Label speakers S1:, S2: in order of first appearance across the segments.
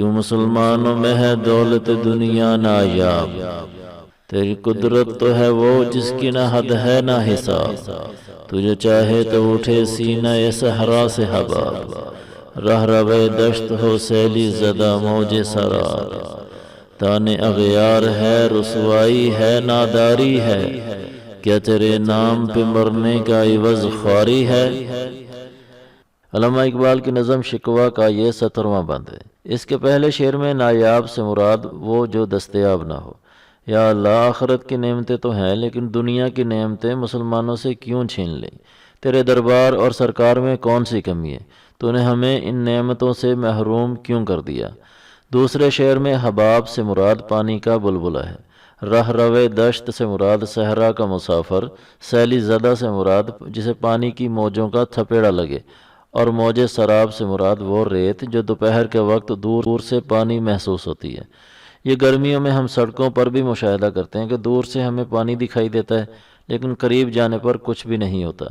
S1: کیوں مسلمانوں میں ہے دولت دنیا نایاب، تیری قدرت تو ہے وہ جس کی نہ حد ہے نہ حساب، تجھے چاہے تو اٹھے سینہ صحرا سے حباب، رہ روے دشت ہو سیلی زدہ موج سراب، تانے اغیار ہے رسوائی ہے ناداری ہے، کیا تیرے نام پہ مرنے کا عوض خواری ہے۔ علامہ اقبال کی نظم شکوہ کا یہ 17واں بند ہے۔ اس کے پہلے شعر میں نایاب سے مراد وہ جو دستیاب نہ ہو۔ یا اللہ، آخرت کی نعمتیں تو ہیں لیکن دنیا کی نعمتیں مسلمانوں سے کیوں چھین لیں؟ تیرے دربار اور سرکار میں کون سی کمی ہے؟ تو نے ہمیں ان نعمتوں سے محروم کیوں کر دیا؟ دوسرے شعر میں حباب سے مراد پانی کا بلبلہ ہے، رہ روے دشت سے مراد صحرا کا مسافر، سیلی زدہ سے مراد جسے پانی کی موجوں کا تھپیڑا لگے، اور موج سراب سے مراد وہ ریت جو دوپہر کے وقت دور دور سے پانی محسوس ہوتی ہے۔ یہ گرمیوں میں ہم سڑکوں پر بھی مشاہدہ کرتے ہیں کہ دور سے ہمیں پانی دکھائی دیتا ہے لیکن قریب جانے پر کچھ بھی نہیں ہوتا۔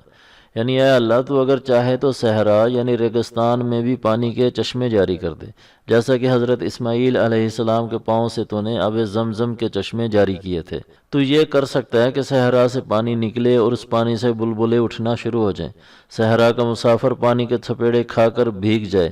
S1: یعنی اے اللہ، تو اگر چاہے تو صحرا یعنی ریگستان میں بھی پانی کے چشمے جاری کر دے، جیسا کہ حضرت اسماعیل علیہ السلام کے پاؤں سے تو نے آب زمزم کے چشمے جاری کیے تھے۔ تو یہ کر سکتا ہے کہ صحرا سے پانی نکلے اور اس پانی سے بلبلے اٹھنا شروع ہو جائیں، صحرا کا مسافر پانی کے تھپیڑے کھا کر بھیگ جائے۔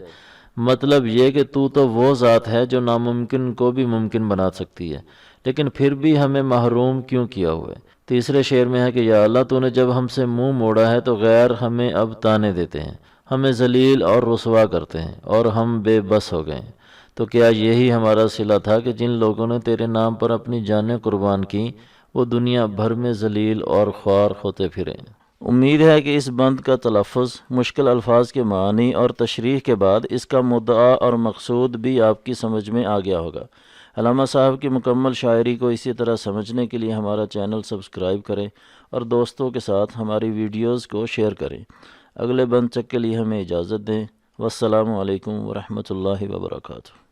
S1: مطلب یہ کہ تو وہ ذات ہے جو ناممکن کو بھی ممکن بنا سکتی ہے، لیکن پھر بھی ہمیں محروم کیوں کیا ہوا ہے؟ تیسرے شعر میں ہے کہ یا اللہ، تو نے جب ہم سے منہ موڑا ہے تو غیر ہمیں اب تانے دیتے ہیں، ہمیں ذلیل اور رسوا کرتے ہیں اور ہم بے بس ہو گئے ہیں۔ تو کیا یہی ہمارا صلہ تھا کہ جن لوگوں نے تیرے نام پر اپنی جانیں قربان کی وہ دنیا بھر میں ذلیل اور خوار ہوتے پھریں؟ امید ہے کہ اس بند کا تلفظ، مشکل الفاظ کے معنی اور تشریح کے بعد اس کا مدعا اور مقصود بھی آپ کی سمجھ میں آ گیا ہوگا۔ علامہ صاحب کی مکمل شاعری کو اسی طرح سمجھنے کے لیے ہمارا چینل سبسکرائب کریں اور دوستوں کے ساتھ ہماری ویڈیوز کو شیئر کریں۔ اگلے بند تک کے لیے ہمیں اجازت دیں۔ والسلام علیکم ورحمۃ اللہ وبرکاتہ۔